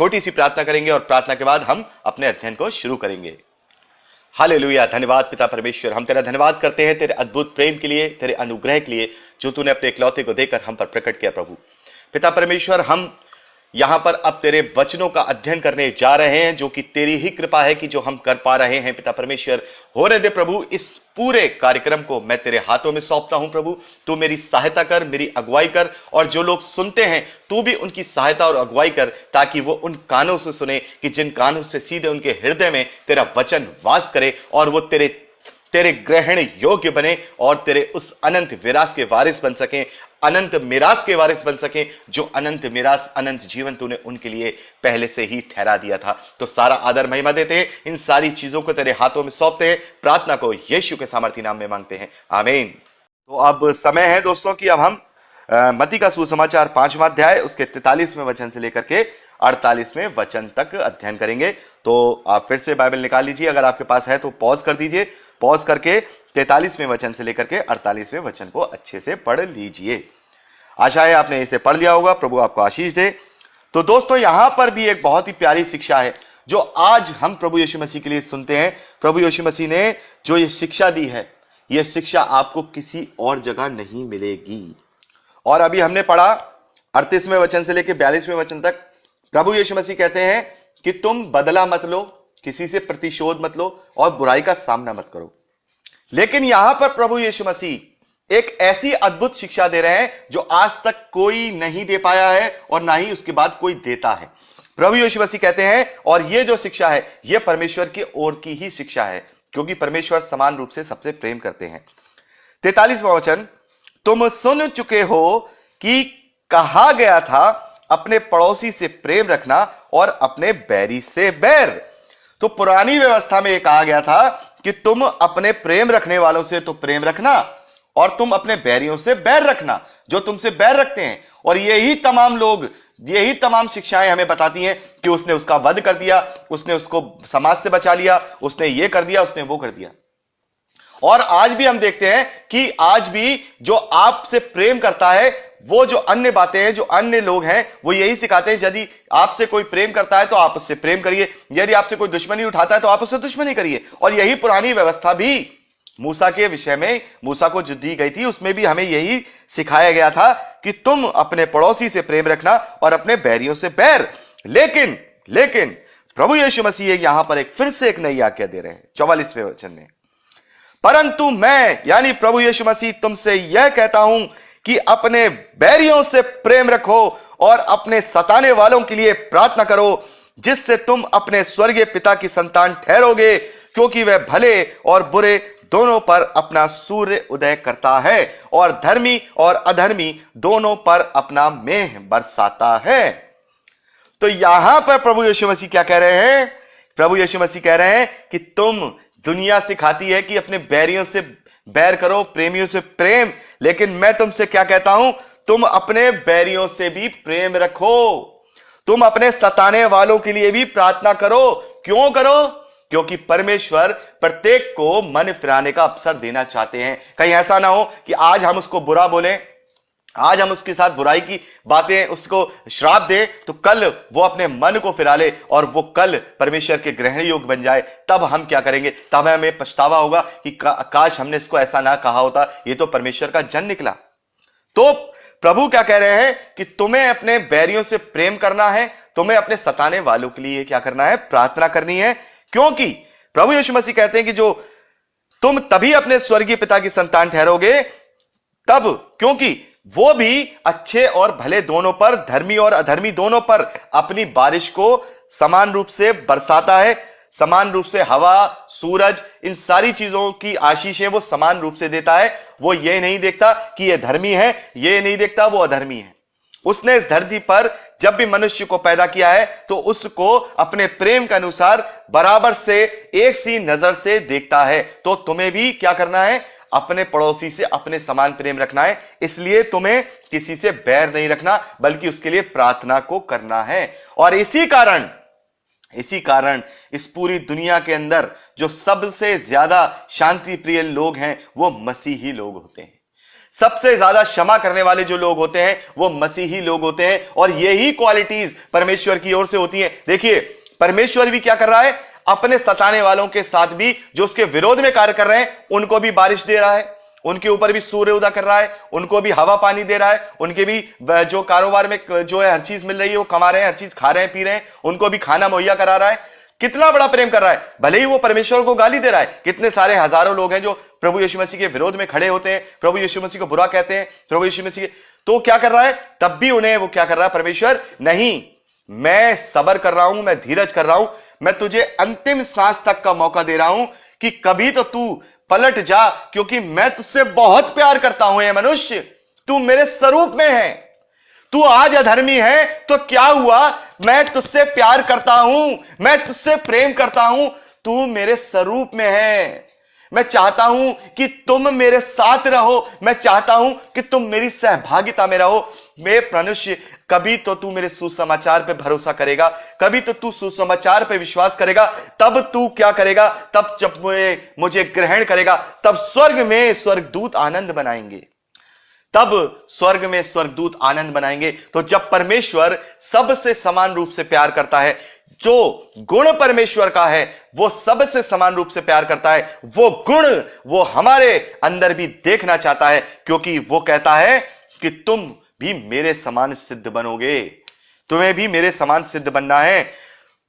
छोटी सी प्रार्थना करेंगे और प्रार्थना के बाद हम अपने अध्ययन को शुरू करेंगे। हालेलुया। धन्यवाद पिता परमेश्वर, हम तेरा धन्यवाद करते हैं तेरे अद्भुत प्रेम के लिए, तेरे अनुग्रह के लिए जो तूने अपने इकलौते को देकर हम पर प्रकट किया। प्रभु पिता परमेश्वर, हम यहां पर अब तेरे वचनों का अध्ययन करने जा रहे हैं, जो कि तेरी ही कृपा है कि जो हम कर पा रहे हैं। पिता परमेश्वर, होने दे प्रभु, इस पूरे कार्यक्रम को मैं तेरे हाथों में सौंपता हूं। प्रभु तू मेरी सहायता कर, मेरी अगुवाई कर, और जो लोग सुनते हैं तू भी उनकी सहायता और अगुवाई कर, ताकि वो उन कानों से सुने कि जिन कानों से सीधे उनके हृदय में तेरा वचन वास करे, और वो तेरे ग्रहण योग्य बने और तेरे उस अनंत विरास के वारिस बन सकें, अनंत मिरास के वारिस बन सकें, जो अनंत मिरास, अनंत जीवन तूने उनके लिए पहले से ही ठहरा दिया था। तो सारा आदर महिमा देते हैं, इन सारी चीजों को तेरे हाथों में सौंपते हैं। प्रार्थना को यीशु के सामर्थी नाम में मांगते हैं, आमीन। तो अब समय है दोस्तों कि अब हम मत्ती का सुसमाचार 5वां अध्याय उसके 43वें वचन से लेकर के 48वें वचन तक अध्ययन करेंगे। तो आप फिर से बाइबल निकाल लीजिए, अगर आपके पास है तो पॉज कर दीजिए, पॉज करके 43वें वचन से लेकर के 48वें वचन को अच्छे से पढ़ लीजिए। आशा है आपने इसे पढ़ लिया होगा। प्रभु आपको आशीष दे। तो दोस्तों, यहां पर भी एक बहुत ही प्यारी शिक्षा है जो आज हम प्रभु यीशु मसीह के लिए सुनते हैं। प्रभु यीशु मसीह ने जो ये शिक्षा दी है, यह शिक्षा आपको किसी और जगह नहीं मिलेगी। और अभी हमने पढ़ा 38वें वचन से लेकर 42वें वचन तक, प्रभु यीशु मसीह कहते हैं कि तुम बदला मत लो, किसी से प्रतिशोध मत लो और बुराई का सामना मत करो। लेकिन यहां पर प्रभु यीशु मसीह एक ऐसी अद्भुत शिक्षा दे रहे हैं जो आज तक कोई नहीं दे पाया है और ना ही उसके बाद कोई देता है। प्रभु यीशु मसीह कहते हैं, और यह जो शिक्षा है यह परमेश्वर की ओर की ही शिक्षा है, क्योंकि परमेश्वर समान रूप से सबसे प्रेम करते हैं। 43वां वचन, तुम सुन चुके हो कि कहा गया था अपने पड़ोसी से प्रेम रखना और अपने बैरी से बैर। तो पुरानी व्यवस्था में यह कहा गया था कि तुम अपने प्रेम रखने वालों से तो प्रेम रखना और तुम अपने बैरियों से बैर रखना, जो तुमसे बैर रखते हैं। और यही तमाम शिक्षाएं हमें बताती हैं कि उसने उसका वध कर दिया, उसने उसको समाज से बचा लिया, उसने ये कर दिया, उसने वो कर दिया। और आज भी हम देखते हैं कि आज भी जो आपसे प्रेम करता है, वो जो अन्य बातें हैं, जो अन्य लोग हैं, वो यही सिखाते हैं, यदि आपसे कोई प्रेम करता है तो आप उससे प्रेम करिए, यदि आपसे कोई दुश्मनी उठाता है तो आप उससे दुश्मनी करिए। और यही पुरानी व्यवस्था भी मूसा के विषय में, मूसा को जो दी गई थी, उसमें भी हमें यही सिखाया गया था कि तुम अपने पड़ोसी से प्रेम रखना और अपने बैरियों से बैर। लेकिन प्रभु यीशु मसीह यहां पर फिर से एक नई आज्ञा दे रहे हैं 44वें वचन में, परंतु मैं यानी प्रभु यीशु मसीह तुमसे यह कहता हूं कि अपने बैरियों से प्रेम रखो और अपने सताने वालों के लिए प्रार्थना करो, जिससे तुम अपने स्वर्गीय पिता की संतान ठहरोगे, क्योंकि वह भले और बुरे दोनों पर अपना सूर्य उदय करता है और धर्मी और अधर्मी दोनों पर अपना मेह बरसाता है। तो यहां पर प्रभु यीशु मसीह क्या कह रहे हैं? प्रभु यीशु मसीह कह रहे हैं कि दुनिया सिखाती है कि अपने बैरियों से बैर करो, प्रेमियों से प्रेम, लेकिन मैं तुमसे क्या कहता हूं, तुम अपने बैरियों से भी प्रेम रखो, तुम अपने सताने वालों के लिए भी प्रार्थना करो। क्यों करो? क्योंकि परमेश्वर प्रत्येक को मन फिराने का अवसर देना चाहते हैं। कहीं ऐसा ना हो कि आज हम उसको बुरा बोलें, आज हम उसके साथ बुराई की बातें, उसको श्राप दे, तो कल वो अपने मन को फिरा ले और वो कल परमेश्वर के ग्रहण योग्य बन जाए। तब हम क्या करेंगे? तब हमें पछतावा होगा कि काश हमने इसको ऐसा ना कहा होता, ये तो परमेश्वर का जन निकला। तो प्रभु क्या कह रहे हैं कि तुम्हें अपने बैरियों से प्रेम करना है, तुम्हें अपने सताने वालों के लिए क्या करना है? प्रार्थना करनी है। क्योंकि प्रभु यीशु मसीह कहते हैं कि जो तुम तभी अपने स्वर्गीय पिता की संतान ठहरोगे तब, क्योंकि वो भी अच्छे और भले दोनों पर, धर्मी और अधर्मी दोनों पर अपनी बारिश को समान रूप से बरसाता है, समान रूप से हवा, सूरज, इन सारी चीजों की आशीषें वो समान रूप से देता है। वो ये नहीं देखता कि ये धर्मी है, ये नहीं देखता वो अधर्मी है। उसने इस धरती पर जब भी मनुष्य को पैदा किया है तो उसको अपने प्रेम के अनुसार बराबर से एक सी नजर से देखता है। तो तुम्हें भी क्या करना है? अपने पड़ोसी से अपने समान प्रेम रखना है। इसलिए तुम्हें किसी से बैर नहीं रखना, बल्कि उसके लिए प्रार्थना को करना है। और इसी कारण इस पूरी दुनिया के अंदर जो सबसे ज्यादा शांति प्रिय लोग हैं वो मसीही लोग होते हैं, सबसे ज्यादा क्षमा करने वाले जो लोग होते हैं वो मसीही लोग होते हैं, और यही क्वालिटीज परमेश्वर की ओर से होती हैं। देखिए, परमेश्वर भी क्या कर रहा है, अपने सताने वालों के साथ भी, जो उसके विरोध में कार्य कर रहे हैं, उनको भी बारिश दे रहा है, उनके ऊपर भी सूर्य उदय कर रहा है, उनको भी हवा पानी दे रहा है, उनके भी जो कारोबार में जो है हर चीज मिल रही है, वो कमा रहे हैं, हर चीज खा रहे हैं, पी रहे हैं, उनको भी खाना मुहैया करा रहा है। कितना बड़ा प्रेम कर रहा है। भले ही वो परमेश्वर को गाली दे रहा है, कितने सारे हजारों लोग हैं जो प्रभु यीशु मसीह के विरोध में खड़े होते हैं, प्रभु यीशु मसीह को बुरा कहते हैं, प्रभु यीशु मसीह के, तो क्या कर रहा है, तब भी उन्हें वो क्या कर रहा है, परमेश्वर, नहीं, मैं सब्र कर रहा हूं, मैं धीरज कर रहा हूं, मैं तुझे अंतिम सांस तक का मौका दे रहा हूं कि कभी तो तू पलट जा, क्योंकि मैं तुझसे बहुत प्यार करता हूं। ये मनुष्य, तू मेरे स्वरूप में है, तू आज अधर्मी है तो क्या हुआ, मैं तुझसे प्यार करता हूं, मैं तुझसे प्रेम करता हूं, तू मेरे स्वरूप में है, मैं चाहता हूं कि तुम मेरे साथ रहो, मैं चाहता हूं कि तुम मेरी सहभागिता में रहो। मैं मनुष्य, कभी तो तू मेरे सुसमाचार पे भरोसा करेगा, कभी तो तू सुसमाचार पे विश्वास करेगा, तब तू क्या करेगा, तब जब मुझे ग्रहण करेगा, तब स्वर्ग में स्वर्गदूत आनंद बनाएंगे, तब स्वर्ग में स्वर्गदूत आनंद बनाएंगे। तो जब परमेश्वर सबसे समान रूप से प्यार करता है, जो गुण परमेश्वर का है वो सबसे समान रूप से प्यार करता है, वो गुण वो हमारे अंदर भी देखना चाहता है, क्योंकि वो कहता है कि तुम भी मेरे समान सिद्ध बनोगे, तुम्हें भी मेरे समान सिद्ध बनना है।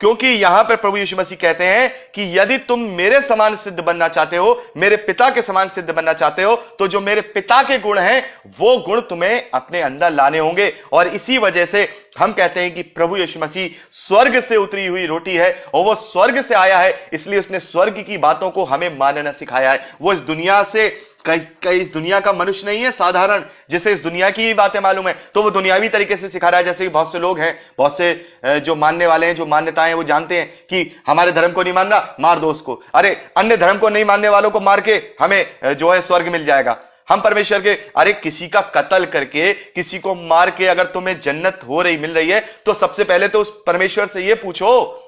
क्योंकि यहां पर प्रभु यीशु मसीह कहते हैं कि यदि तुम मेरे समान सिद्ध बनना चाहते हो, मेरे पिता के समान सिद्ध बनना चाहते हो, तो जो मेरे पिता के गुण हैं वो गुण तुम्हें अपने अंदर लाने होंगे। और इसी वजह से हम कहते हैं कि प्रभु यीशु मसीह स्वर्ग से उतरी हुई रोटी है, और वो स्वर्ग से आया है, इसलिए उसने स्वर्ग की बातों को हमें मानना सिखाया है। वो इस दुनिया से कई इस दुनिया का मनुष्य नहीं है साधारण, जिसे इस दुनिया की ही बातें मालूम है, तो वो दुनियावी तरीके से सिखा रहा है। जैसे बहुत से लोग हैं, बहुत से जो मानने वाले हैं, जो मान्यताएं हैं, वो जानते हैं कि हमारे धर्म को नहीं मानना, मार दो उसको, अरे अन्य धर्म को नहीं मानने वालों को मार के हमें जो है स्वर्ग मिल जाएगा। हम परमेश्वर के, अरे किसी का कत्ल करके, किसी को मार के अगर तुम्हें जन्नत हो रही मिल रही है, तो सबसे पहले तो उस परमेश्वर से ये पूछो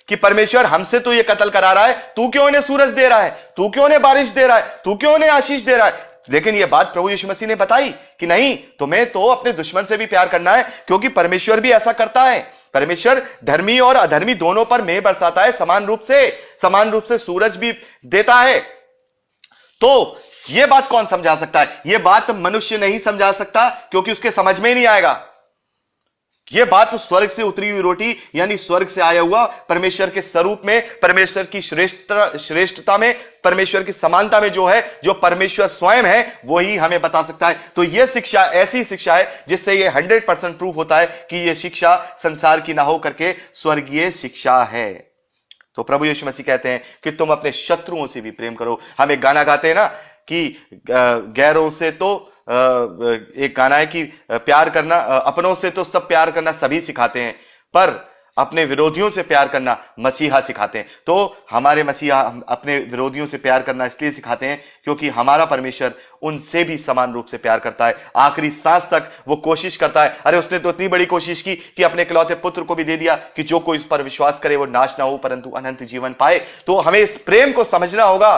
कि परमेश्वर हमसे तो ये कत्ल करा रहा है, तू क्यों इन्हें सूरज दे रहा है, तू क्यों इन्हें बारिश दे रहा है, तू क्यों इन्हें आशीष दे रहा है। लेकिन ये बात प्रभु यीशु मसीह ने बताई कि नहीं, तुम्हें तो अपने दुश्मन से भी प्यार करना है, क्योंकि परमेश्वर भी ऐसा करता है। परमेश्वर धर्मी और अधर्मी दोनों पर मेघ बरसाता है, समान रूप से सूरज भी देता है। तो यह बात कौन समझा सकता है? यह बात मनुष्य नहीं समझा सकता, क्योंकि उसके समझ में ही नहीं आएगा। यह बात तो स्वर्ग से उतरी हुई रोटी, यानी स्वर्ग से आया हुआ परमेश्वर के स्वरूप में, परमेश्वर की श्रेष्ठता में, परमेश्वर की समानता में जो है, जो परमेश्वर स्वयं है, वही हमें बता सकता है। तो यह शिक्षा ऐसी शिक्षा है जिससे यह 100% प्रूफ होता है कि यह शिक्षा संसार की ना हो करके स्वर्गीय शिक्षा है। तो प्रभु यीशु मसीह कहते हैं कि तुम अपने शत्रुओं से भी प्रेम करो। हम एक गाना गाते हैं ना कि गैरों से तो एक गाना है कि प्यार करना, अपनों से तो सब प्यार करना सभी सिखाते हैं, पर अपने विरोधियों से प्यार करना मसीहा सिखाते हैं। तो हमारे मसीहा अपने विरोधियों से प्यार करना इसलिए सिखाते हैं क्योंकि हमारा परमेश्वर उनसे भी समान रूप से प्यार करता है। आखिरी सांस तक वो कोशिश करता है। अरे उसने तो इतनी बड़ी कोशिश की कि अपने इकलौते पुत्र को भी दे दिया कि जो कोई इस पर विश्वास करे वो नाश ना हो परंतु अनंत जीवन पाए। तो हमें इस प्रेम को समझना होगा।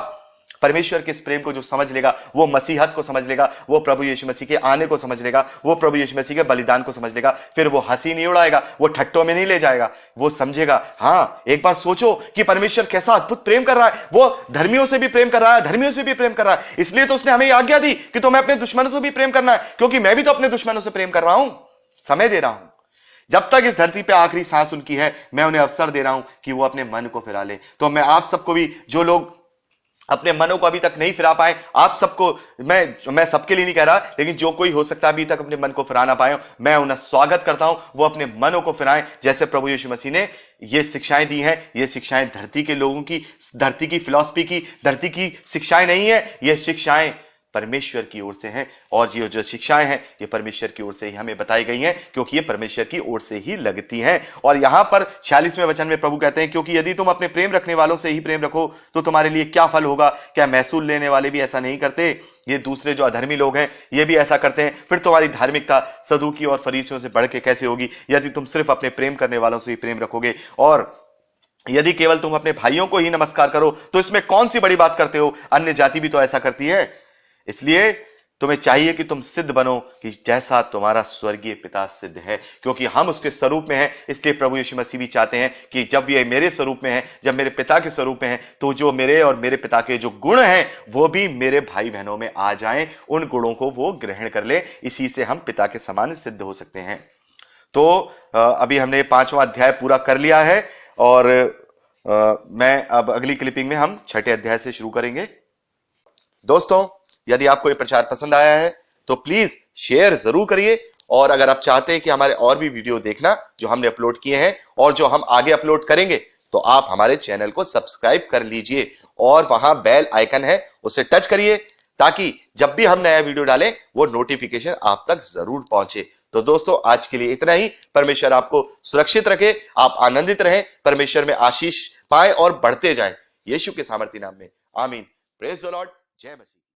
परमेश्वर के इस प्रेम को जो समझ लेगा वो मसीहत को समझ लेगा, वो प्रभु यीशु मसीह के आने को समझ लेगा, वो प्रभु यीशु मसीह के बलिदान को समझ लेगा। फिर वो हंसी नहीं उड़ाएगा, वो ठट्टों में नहीं ले जाएगा, वो समझेगा। हाँ, एक बार सोचो कि परमेश्वर कैसा अद्भुत प्रेम कर रहा है। वो धर्मियों से भी प्रेम कर रहा है, धर्मियों से भी प्रेम कर रहा है। इसलिए तो उसने हमें आज्ञा दी कि तुम्हें अपने दुश्मनों से भी प्रेम करना है, क्योंकि मैं भी तो अपने दुश्मनों से प्रेम कर रहा हूं, समय दे रहा हूं। जब तक इस धरती पे आखिरी सांस उनकी है, मैं उन्हें अवसर दे रहा हूं कि वो अपने मन को फिरा ले। तो मैं आप सबको भी, जो लोग अपने मनों को अभी तक नहीं फिरा पाए, आप सबको, मैं सबके लिए नहीं कह रहा, लेकिन जो कोई हो सकता है अभी तक अपने मन को फिराना पाए, मैं उन्हें स्वागत करता हूं, वो अपने मनों को फिराएं। जैसे प्रभु यीशु मसीह ने ये शिक्षाएं दी हैं। ये शिक्षाएं धरती के लोगों की, धरती की फिलॉसफी की, धरती की शिक्षाएं नहीं है। ये शिक्षाएं परमेश्वर की ओर से हैं, और ये जो शिक्षाएं हैं ये परमेश्वर की ओर से ही हमें बताई गई हैं, क्योंकि ये परमेश्वर की ओर से ही लगती हैं। और यहां पर 46वें वचन में प्रभु कहते हैं, क्योंकि यदि तुम अपने प्रेम रखने वालों से ही प्रेम रखो तो तुम्हारे लिए क्या फल होगा? क्या महसूल लेने वाले भी ऐसा नहीं करते? ये दूसरे जो अधर्मी लोग हैं ये भी ऐसा करते हैं। फिर तुम्हारी धार्मिकता सदूकी और फरीसियों से बढ़ के कैसे होगी, यदि तुम सिर्फ अपने प्रेम करने वालों से ही प्रेम रखोगे? और यदि केवल तुम अपने भाइयों को ही नमस्कार करो तो इसमें कौन सी बड़ी बात करते हो? अन्य जाति भी तो ऐसा करती है। इसलिए तुम्हें चाहिए कि तुम सिद्ध बनो कि जैसा तुम्हारा स्वर्गीय पिता सिद्ध है, क्योंकि हम उसके स्वरूप में हैं। इसलिए प्रभु यीशु मसीह भी चाहते हैं कि जब ये मेरे स्वरूप में है, जब मेरे पिता के स्वरूप में है, तो जो मेरे और मेरे पिता के जो गुण हैं वो भी मेरे भाई बहनों में आ जाएं, उन गुणों को वो ग्रहण कर ले। इसी से हम पिता के समान सिद्ध हो सकते हैं। तो अभी हमने 5वां अध्याय पूरा कर लिया है और मैं अब अगली क्लिपिंग में हम 6ठे अध्याय से शुरू करेंगे। दोस्तों, यदि आपको ये प्रचार पसंद आया है तो प्लीज शेयर जरूर करिए, और अगर आप चाहते हैं कि हमारे और भी वीडियो देखना जो हमने अपलोड किए हैं और जो हम आगे अपलोड करेंगे, तो आप हमारे चैनल को सब्सक्राइब कर लीजिए और वहां बेल आइकन है उसे टच करिए, ताकि जब भी हम नया वीडियो डालें वो नोटिफिकेशन आप तक जरूर पहुंचे। तो दोस्तों, आज के लिए इतना ही। परमेश्वर आपको सुरक्षित रखे, आप आनंदित रहें, परमेश्वर में आशीष पाएं और बढ़ते जाएं। यीशु के सामर्थी नाम में आमीन। Praise the Lord. जय मसीह।